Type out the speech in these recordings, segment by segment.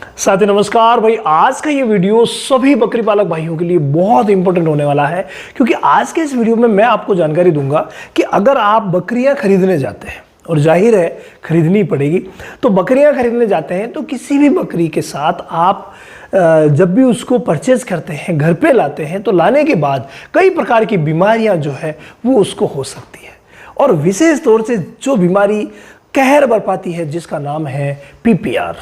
साथी नमस्कार भाई। आज का ये वीडियो सभी बकरी पालक भाइयों के लिए बहुत इंपॉर्टेंट होने वाला है, क्योंकि आज के इस वीडियो में मैं आपको जानकारी दूंगा कि अगर आप बकरियां खरीदने जाते हैं, और जाहिर है खरीदनी पड़ेगी, तो बकरियां खरीदने जाते हैं तो किसी भी बकरी के साथ आप जब भी उसको परचेज करते हैं, घर पे लाते हैं, तो लाने के बाद कई प्रकार की बीमारियां जो है वो उसको हो सकती है। और विशेष तौर से जो बीमारी कहर बरपाती है जिसका नाम है पीपीआर।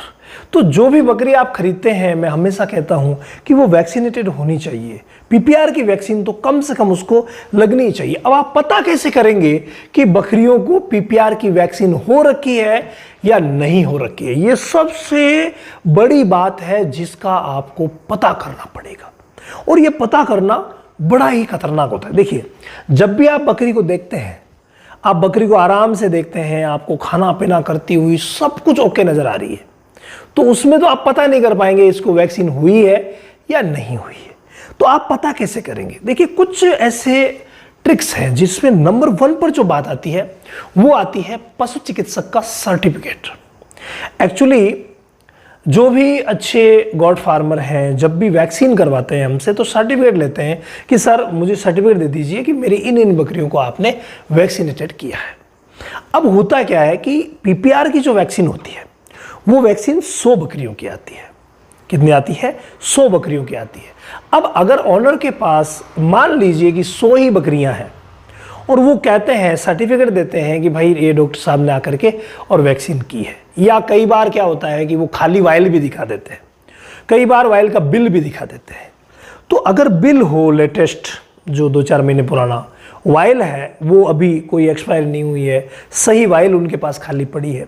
तो जो भी बकरी आप खरीदते हैं, मैं हमेशा कहता हूं कि वो वैक्सीनेटेड होनी चाहिए। पीपीआर की वैक्सीन तो कम से कम उसको लगनी चाहिए। अब आप पता कैसे करेंगे कि बकरियों को पीपीआर की वैक्सीन हो रखी है या नहीं हो रखी है? ये सबसे बड़ी बात है जिसका आपको पता करना पड़ेगा, और ये पता करना बड़ा ही खतरनाक होता है। देखिए, जब भी आप बकरी को देखते हैं, आप बकरी को आराम से देखते हैं, आपको खाना पीना करती हुई सब कुछ ओके नजर आ रही है, तो उसमें तो आप पता नहीं कर पाएंगे इसको वैक्सीन हुई है या नहीं हुई है। तो आप पता कैसे करेंगे? देखिए, कुछ ऐसे ट्रिक्स हैं जिसमें नंबर 1 पर जो बात आती है वो आती है पशु चिकित्सक का सर्टिफिकेट। एक्चुअली जो भी अच्छे गॉड फार्मर हैं, जब भी वैक्सीन करवाते हैं हमसे, तो सर्टिफिकेट लेते हैं कि सर मुझे सर्टिफिकेट दे दीजिए कि मेरी इन बकरियों को आपने वैक्सीनेटेड किया है। अब होता क्या है कि पीपीआर की जो वैक्सीन होती है वो वैक्सीन 100 बकरियों की आती है। कितनी आती है? 100 बकरियों की आती है। अब अगर ऑनर के पास मान लीजिए कि 100 ही बकरियां हैं, और वो कहते हैं, सर्टिफिकेट देते हैं कि भाई ये डॉक्टर साहब ने आकर के और वैक्सीन की है, या कई बार क्या होता है कि वो खाली वायल भी दिखा देते हैं, कई बार वायल का बिल भी दिखा देते हैं। तो अगर बिल हो लेटेस्ट, जो 2-4 महीने पुराना, वायल है वो अभी कोई एक्सपायर नहीं हुई है, सही वायल उनके पास खाली पड़ी है,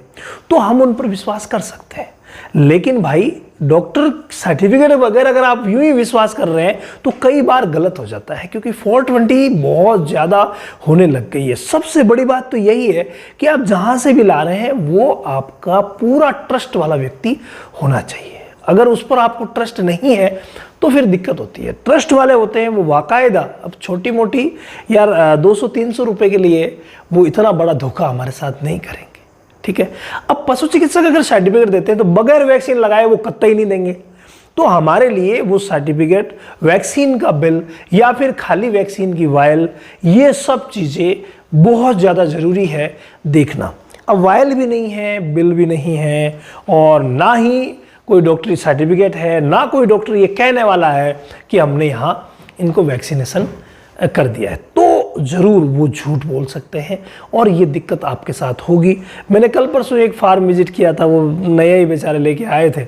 तो हम उन पर विश्वास कर सकते हैं। लेकिन भाई डॉक्टर सर्टिफिकेट वगैरह अगर आप यूं ही विश्वास कर रहे हैं तो कई बार गलत हो जाता है, क्योंकि 420 बहुत ज़्यादा होने लग गई है। सबसे बड़ी बात तो यही है कि आप जहां से भी ला रहे हैं वो आपका पूरा ट्रस्ट वाला व्यक्ति होना चाहिए। अगर उस पर आपको ट्रस्ट नहीं है तो फिर दिक्कत होती है। ट्रस्ट वाले होते हैं वो बाकायदा, अब छोटी मोटी यार 200-300 रुपए के लिए वो इतना बड़ा धोखा हमारे साथ नहीं करेंगे, ठीक है। अब पशु चिकित्सक अगर सर्टिफिकेट देते हैं तो बगैर वैक्सीन लगाए वो कतई नहीं देंगे। तो हमारे लिए वो सर्टिफिकेट, वैक्सीन का बिल या फिर खाली वैक्सीन की वायल, ये सब चीज़ें बहुत ज़्यादा ज़रूरी है देखना। अब वायल भी नहीं है, बिल भी नहीं है, और ना ही कोई डॉक्टरी सर्टिफिकेट है, ना कोई डॉक्टर ये कहने वाला है कि हमने यहाँ इनको वैक्सीनेशन कर दिया है, तो ज़रूर वो झूठ बोल सकते हैं और ये दिक्कत आपके साथ होगी। मैंने कल परसों एक फार्म विजिट किया था, वो नए ही बेचारे लेके आए थे,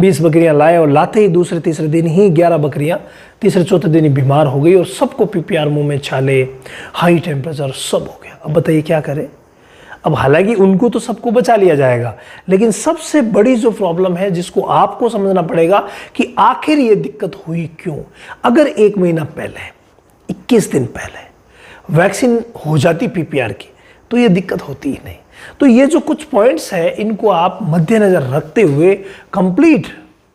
20 बकरियां लाए, और लाते ही दूसरे-तीसरे दिन ही 11 बकरियां तीसरे-चौथे दिन ही बीमार हो गई, और सबको पीपीआर, मुँह में छाले, हाई टेम्परेचर, सब हो गया। अब बताइए क्या करें? अब हालांकि उनको तो सबको बचा लिया जाएगा, लेकिन सबसे बड़ी जो प्रॉब्लम है जिसको आपको समझना पड़ेगा कि आखिर ये दिक्कत हुई क्यों। अगर 1 महीना पहले, 21 दिन पहले वैक्सीन हो जाती पीपीआर की तो ये दिक्कत होती ही नहीं। तो ये जो कुछ पॉइंट्स है इनको आप मद्देनजर रखते हुए कंप्लीट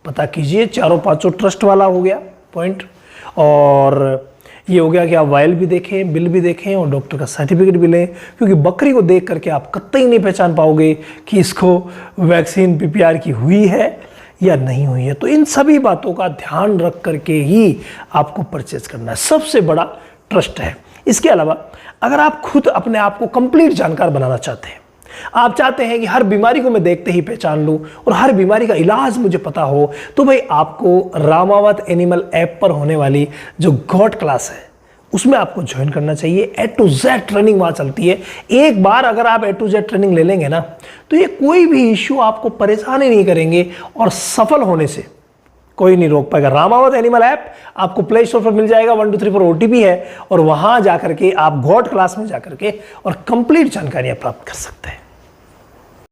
पता कीजिए। 4-5 ट्रस्ट वाला हो गया पॉइंट, और ये हो गया कि आप वायल भी देखें, बिल भी देखें, और डॉक्टर का सर्टिफिकेट भी लें, क्योंकि बकरी को देख करके आप कतई नहीं पहचान पाओगे कि इसको वैक्सीन पीपीआर की हुई है या नहीं हुई है। तो इन सभी बातों का ध्यान रख करके ही आपको परचेज करना है, सबसे बड़ा ट्रस्ट है। इसके अलावा अगर आप खुद अपने आप को कंप्लीट जानकार बनाना चाहते हैं, आप चाहते हैं कि हर बीमारी को मैं देखते ही पहचान लूं और हर बीमारी का इलाज मुझे पता हो, तो भाई आपको रामावत एनिमल ऐप पर होने वाली जो गॉड क्लास है उसमें आपको ज्वाइन करना चाहिए। A to Z ट्रेनिंग वहाँ चलती है। एक बार अगर आप A to Z ट्रेनिंग ले लेंगे ना, तो ये कोई भी इश्यू आपको परेशान ही नहीं करेंगे, और सफल होने से कोई नहीं रोक पाएगा। रामावत एनिमल ऐप आपको प्ले स्टोर पर मिल जाएगा, 123 पर OTP है, और वहाँ जाकर के आप गॉड क्लास में जाकर के और कंप्लीट जानकारियाँ प्राप्त कर सकते हैं।